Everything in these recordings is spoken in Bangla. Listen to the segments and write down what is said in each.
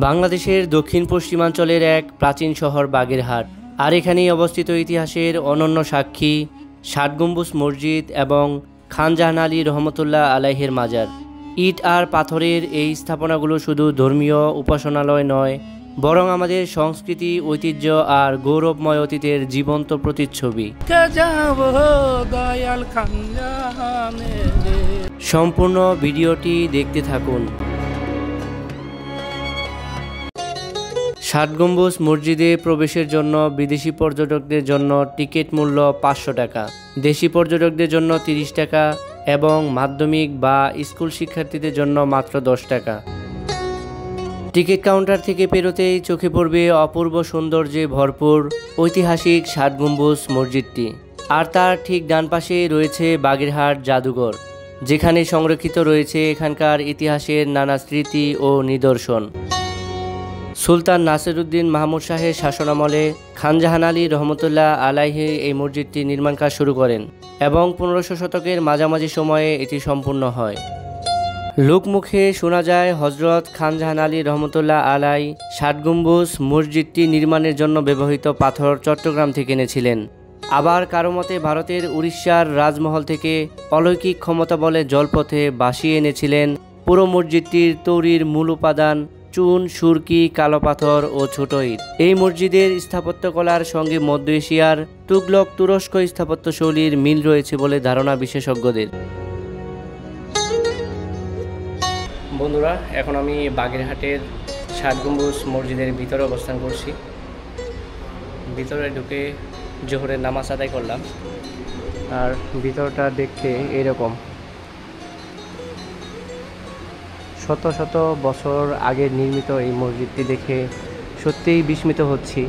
বাংলাদেশের দক্ষিণ পশ্চিমাঞ্চলের এক প্রাচীন শহর বাগেরহাট, আর এখানেই অবস্থিত ইতিহাসের অনন্য সাক্ষী ষাট গম্বুজ মসজিদ এবং খান জাহান আলী রহমতুল্লাহ আলাইহের মাজার। ইট আর পাথরের এই স্থাপনাগুলো শুধু ধর্মীয় উপাসনালয় নয়, বরং আমাদের সংস্কৃতি, ঐতিহ্য আর গৌরবময় অতীতের জীবন্ত প্রতিচ্ছবি। সম্পূর্ণ ভিডিওটি দেখতে থাকুন। ষাট গম্বুজ মসজিদে প্রবেশের জন্য বিদেশি পর্যটকদের জন্য টিকিট মূল্য 500 টাকা, দেশি পর্যটকদের জন্য 30 টাকা এবং মাধ্যমিক বা স্কুল শিক্ষার্থীদের জন্য মাত্র 10 টাকা। টিকিট কাউন্টার থেকে পেরোতেই চোখে পড়বে অপূর্ব সৌন্দর্যে ভরপুর ঐতিহাসিক ষাট গম্বুজ মসজিদটি। আর তার ঠিক ডান পাশেই রয়েছে বাগেরহাট জাদুঘর, যেখানে সংরক্ষিত রয়েছে এখানকার ইতিহাসের নানা স্মৃতি ও নিদর্শন। সুলতান নাসিরউদ্দিন মাহমুদ শাহের শাসনামলে খান জাহান আলী রহমতুল্লাহ আলাইহি এই মসজিদটি নির্মাণ কাজ শুরু করেন এবং 1500 শতকের মাঝামাঝি সময়ে এটি সম্পূর্ণ হয়। লোকমুখে শোনা যায় হজরত খান জাহান আলী রহমতুল্লাহ আলাই ষাট গম্বুজ মসজিদটি নির্মাণের জন্য ব্যবহৃত পাথর চট্টগ্রাম থেকে এনেছিলেন। আবার কারো মতে ভারতের উড়িষ্যার রাজমহল থেকে অলৌকিক ক্ষমতা বলে জলপথে ভাসিয়ে এনেছিলেন। পুরো মসজিদটির তৈরির মূল উপাদান চুন, সুরকি, কালো পাথর ও ছোট ইট। এই মসজিদের স্থাপত্যকলার সঙ্গে মধ্য এশিয়ার তুগলক তুরস্ক স্থাপত্যশৈলীর মিল রয়েছে বলে ধারণা বিশেষজ্ঞদের। বন্ধুরা, এখন আমি বাগেরহাটের ষাট গম্বুজ মসজিদের ভিতরে অবস্থান করছি। ভিতরে ঢুকে জোহরের নামাজ আদায় করলাম, আর ভিতরটা দেখতে এরকম। শত শত বছর আগে নির্মিত এই মসজিদটি দেখে সত্যিই বিস্মিত হচ্ছি।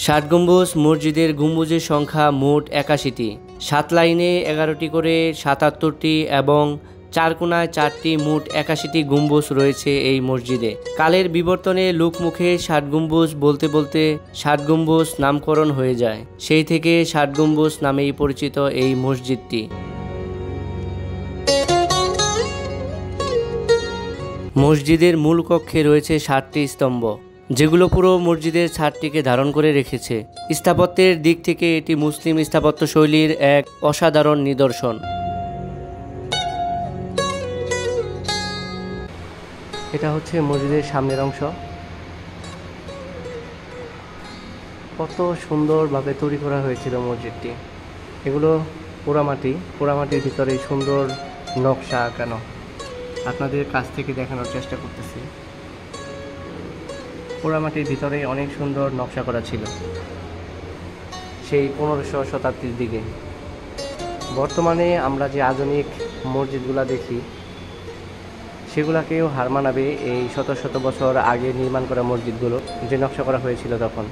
ষাট গম্বুজ মসজিদের গম্বুজের সংখ্যা মোট 81টি, 7 লাইনে 11টি করে 77টি এবং 4 কোণায় 4টি, মোট 81টি গম্বুজ রয়েছে এই মসজিদে। কালের বিবর্তনে লোকমুখে ষাট গম্বুজ বলতে বলতে ষাট গম্বুজ নামকরণ হয়ে যায়। সেই থেকে ষাট গম্বুজ নামেই পরিচিত এই মসজিদটি। মসজিদের মূল কক্ষে রয়েছে 60টি স্তম্ভ, যেগুলো পুরো মসজিদের ছাদটিকে ধারণ করে রেখেছে। স্থাপত্যের দিক থেকে এটি মুসলিম স্থাপত্য শৈলীর এক অসাধারণ নিদর্শন। এটা হচ্ছে মসজিদের সামনের অংশ। কত সুন্দরভাবে তৈরি করা হয়েছিল মসজিদটি। এগুলো পোড়ামাটির ভিতরে সুন্দর নকশা আঁকানো। আপনাদের কাছ থেকে দেখানোর চেষ্টা করতেছি। পোড়ামাটির ভিতরে অনেক সুন্দর নকশা করা ছিল সেই 1500 শতাব্দীর দিকে। বর্তমানে আমরা যে আধুনিক মসজিদগুলো দেখি, সেগুলাকেও হার মানাবে এই শত শত বছর আগে নির্মাণ করা মসজিদগুলো, যে নকশা করা হয়েছিল তখন।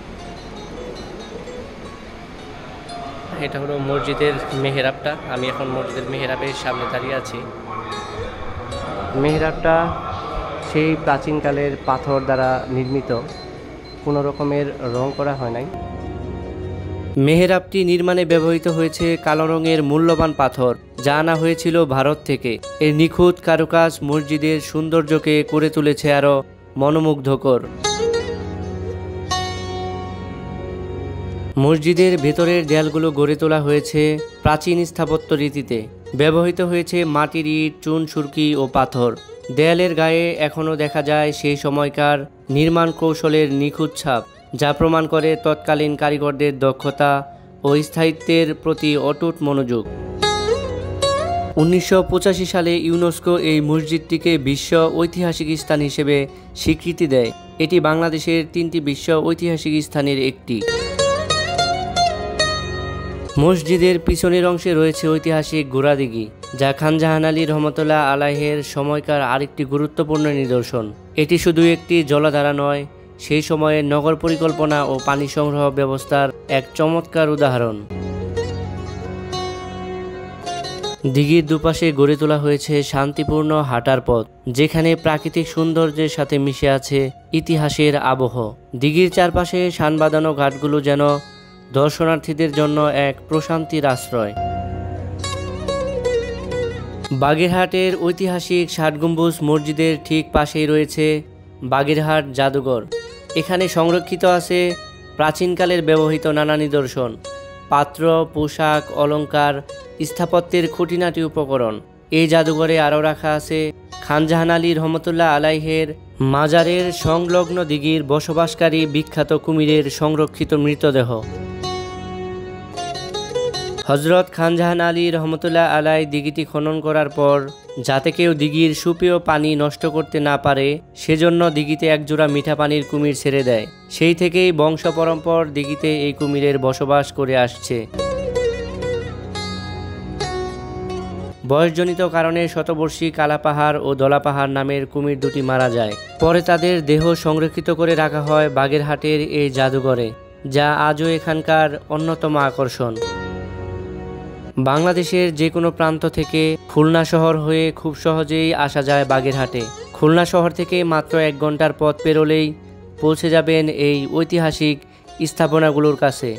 এটা হলো মসজিদের মেহরাবটা। আমি এখন মসজিদের মেহরাবের সামনে দাঁড়িয়ে আছি। মেহরাবটা সেই প্রাচীনকালের পাথর দ্বারা নির্মিত, কোনো রকমের রং করা হয় নাই। মেহরাবটি নির্মাণে ব্যবহৃত হয়েছে কালো রঙের মূল্যবান পাথর, যা আনা হয়েছিল ভারত থেকে। এর নিখুঁত কারুকাজ মসজিদের সৌন্দর্যকে করে তুলেছে আরও মনোমুগ্ধকর। মসজিদের ভেতরের দেয়ালগুলো গড়ে তোলা হয়েছে প্রাচীন স্থাপত্য রীতিতে। ব্যবহৃত হয়েছে মাটির ইট, চুন, সুরকি ও পাথর। দেয়ালের গায়ে এখনও দেখা যায় সেই সময়কার নির্মাণ কৌশলের নিখুঁত ছাপ, যা প্রমাণ করে তৎকালীন কারিগরদের দক্ষতা ও স্থায়িত্বের প্রতি অটুট মনোযোগ। 1985 সালে ইউনেস্কো এই মসজিদটিকে বিশ্ব ঐতিহাসিক স্থান হিসেবে স্বীকৃতি দেয়। এটি বাংলাদেশের 3টি বিশ্ব ঐতিহাসিক স্থানের একটি। মসজিদের পিছনের অংশে রয়েছে ঐতিহাসিক ঘোড়াদিঘি, যা খান জাহান আলী রহমতুল্লাহ আলাইহের সময়কার আরেকটি গুরুত্বপূর্ণ নিদর্শন। এটি শুধু একটি জলাধারা নয়, সেই সময়ের নগর পরিকল্পনা ও পানি সংগ্রহ ব্যবস্থার এক চমৎকার উদাহরণ। দিঘির দুপাশে গড়ে তোলা হয়েছে শান্তিপূর্ণ হাঁটার পথ, যেখানে প্রাকৃতিক সৌন্দর্যের সাথে মিশে আছে ইতিহাসের আবহ। দিঘির চারপাশে শান বাঁধানো ঘাটগুলো যেন দর্শনার্থীদের জন্য এক প্রশান্তির আশ্রয়। বাগেরহাটের ঐতিহাসিক ষাট গম্বুজ মসজিদের ঠিক পাশেই রয়েছে বাগেরহাট জাদুঘর। এখানে সংরক্ষিত আছে প্রাচীনকালের ব্যবহৃত নানা নিদর্শন, পাত্র, পোশাক, অলংকার, স্থাপত্যের খুঁটিনাটি উপকরণ। এই জাদুঘরে আরও রাখা আছে খান জাহান আলী রহমতুল্লাহ আলাইহের মাজারের সংলগ্ন দিঘির বসবাসকারী বিখ্যাত কুমিরের সংরক্ষিত মৃতদেহ। হজরত খান জাহান আলী রহমতুল্লাহ আলাই দিঘিটি খনন করার পর যাতে কেউ দিঘির সুপেয় পানি নষ্ট করতে না পারে সেজন্য দিঘিতে একজোড়া মিঠা পানির কুমির ছেড়ে দেয়। সেই থেকেই বংশ পরম্পর দিঘিতে এই কুমিরের বসবাস করে আসছে। বয়সজনিত কারণে শতবর্ষী কালাপাহাড় ও দলাপাহাড় নামের কুমির দুটি মারা যায়। পরে তাদের দেহ সংরক্ষিত করে রাখা হয় বাগেরহাটের এই জাদুঘরে, যা আজও এখানকার অন্যতম আকর্ষণ। বাংলাদেশের যে কোনো প্রান্ত থেকে খুলনা শহর হয়ে খুব সহজেই আসা যায় বাগেরহাটে। খুলনা শহর থেকে মাত্র 1 ঘন্টার পথ পেরোলেই পৌঁছে যাবেন এই ঐতিহাসিক স্থাপনাগুলোর কাছে।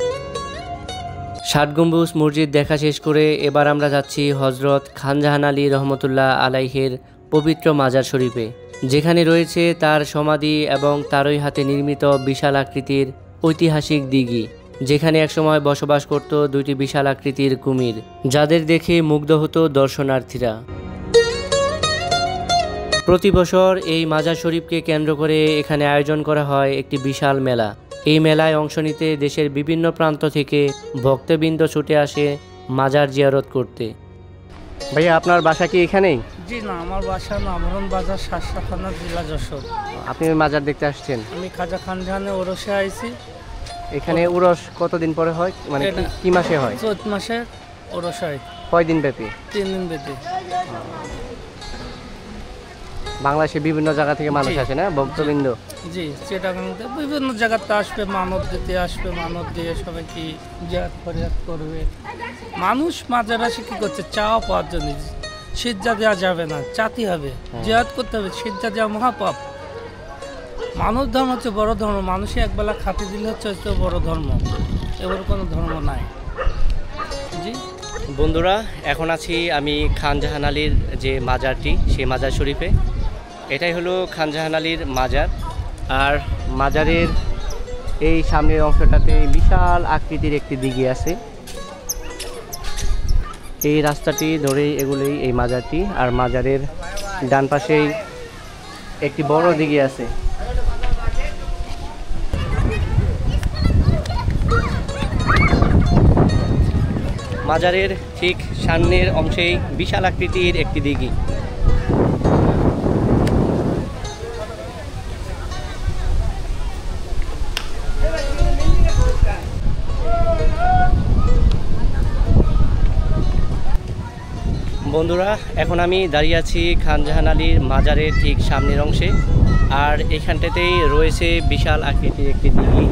ষাট গম্বুজ মসজিদ দেখা শেষ করে এবার আমরা যাচ্ছি হজরত খান জাহান আলী রহমতুল্লাহ আলাইহের পবিত্র মাজার শরীফে, যেখানে রয়েছে তার সমাধি এবং তারই হাতে নির্মিত বিশাল আকৃতির ঐতিহাসিক দিঘি, যেখানে একসময় বসবাস করত 2টি বিশাল আকৃতির কুমির, যাদের দেখে মুগ্ধ হতো দর্শনার্থীরা। প্রতি বছর এই মাজার শরীফকে কেন্দ্র করে এখানে আয়োজন করা হয় একটি বিশাল মেলা। এই মেলায় অংশ নিতে দেশের বিভিন্ন প্রান্ত থেকে ভক্তবৃন্দ ছুটে আসে মাজার জিয়ারত করতে। ভাইয়া, আপনার বাসা কি এখানেই? জি না, আমার বাসা নামরন বাজার, শাসখানা, জেলা যশোর। আপনি মাজার দেখতে আসছেন? আমি খাজা খান জাহানে ওরসে আইছি। এখানে উরস কতদিন পরে হয়, মানে কি মাসে হয়? চৈত মাসে ওরস হয়। কয়দিন ব্যাপী? 3 দিন ব্যাপী। বাংলাদেশে বিভিন্ন জায়গা থেকে মানুষ আসে না, ভক্তবৃন্দ? জি, চিটাগাংতে বিভিন্ন জায়গাতে আসবে, মানত দিতে আসবে, মানত দিয়ে সবাই কি জিয়ারত ফরিয়াদ করবে। মানুষ মাজার আসে কি করছে, চাওয়া পাওয়ার জন্য। সিজদা দেওয়া যাবে না, চাতে হবে, জিয়ারত করতে হবে। সিজদা দেওয়া মহাপাপ। মানব ধর্ম হচ্ছে বড় ধর্ম। মানুষে একবেলা খাতে দিলে হচ্ছে বড় ধর্ম, এবার কোনো ধর্ম নাই। জি বন্ধুরা, এখন আছি আমি খান জাহান আলীর যে মাজারটি, সেই মাজার শরীফে। এটাই হলো খান জাহান আলীর মাজার। আর মাজারের এই সামনের অংশটাতে বিশাল আকৃতির একটি দিঘি আছে। এই রাস্তাটি ধরেই এগুলোই এই মাজারটি। আর মাজারের ডান পাশেই একটি বড় দিঘি আছে। মাজারের ঠিক সামনের অংশেই বিশাল আকৃতির একটি দিঘি। বন্ধুরা, এখন আমি দাঁড়িয়ে আছি খান জাহান আলীর মাজারের ঠিক সামনের অংশে। আর এখানটাতেই রয়েছে বিশাল আকৃতির একটি দিঘি।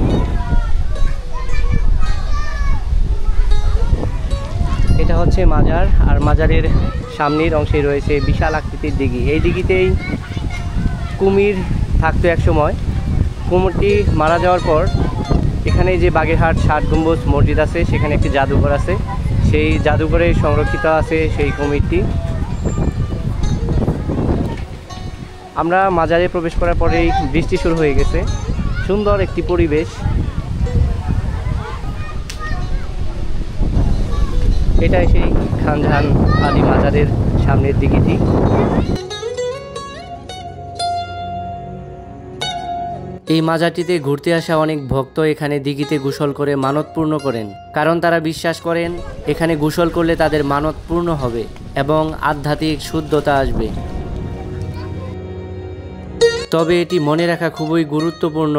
এটা হচ্ছে মাজার, আর মাজারের সামনের অংশে রয়েছে বিশাল আকৃতির দিঘি। এই দিঘিতেই কুমির থাকতো এক সময়। কুমিরটি মারা যাওয়ার পর এখানে যে বাগেরহাট ষাট গম্বুজ মসজিদ আছে, সেখানে একটি জাদুঘর আছে। সেই জাদুঘরে সংরক্ষিত আছে সেই কুমিরটি। আমরা মাজারে প্রবেশ করার পরেই বৃষ্টি শুরু হয়ে গেছে। সুন্দর একটি পরিবেশ। এটাই সেই খান জাহান আলী মাজারের সামনের দিঘিটি। এই মাজারটিতে ঘুরতে আসা অনেক ভক্ত এখানে দিঘিতে গোসল করে মানত পূর্ণ করেন, কারণ তারা বিশ্বাস করেন এখানে গোসল করলে তাদের মানত পূর্ণ হবে এবং আধ্যাত্মিক শুদ্ধতা আসবে। তবে এটি মনে রাখা খুবই গুরুত্বপূর্ণ,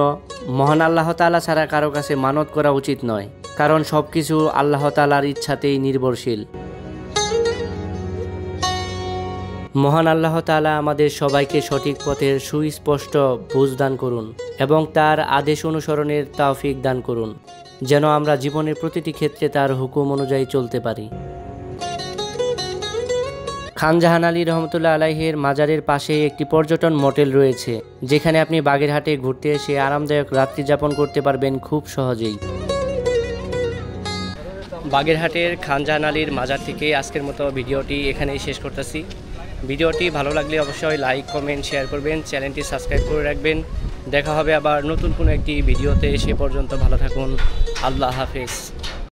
মহান আল্লাহ তাআলা ছাড়া কারো কাছে মানত করা উচিত নয়, কারণ সব কিছু আল্লাহ তাআলার ইচ্ছাতেই নির্ভরশীল। মহান আল্লাহ তাআলা আমাদের সবাইকে সঠিক পথের সুস্পষ্ট বুঝ দান করুন এবং তার আদেশ অনুসরণের তৌফিক দান করুন, যেন আমরা জীবনের প্রতিটি ক্ষেত্রে তার হুকুম অনুযায়ী চলতে পারি। খান জাহান আলী রহমতুল্লাহ আলাইহের মাজারের পাশে একটি পর্যটন মোটেল রয়েছে, যেখানে আপনি বাগেরহাটে ঘুরতে এসে আরামদায়ক রাত্রি যাপন করতে পারবেন খুব সহজেই। বাগেরহাটের খানজাহান আলীর মাজার থেকে আজকের মতো ভিডিওটি এখানেই শেষ করতেছি। ভিডিওটি ভালো লাগলে অবশ্যই লাইক কমেন্ট শেয়ার করবেন, চ্যানেলটি সাবস্ক্রাইব করে রাখবেন। দেখা হবে আবার নতুন কোনো একটি ভিডিওতে, সে পর্যন্ত ভালো থাকুন। আল্লাহ হাফেজ।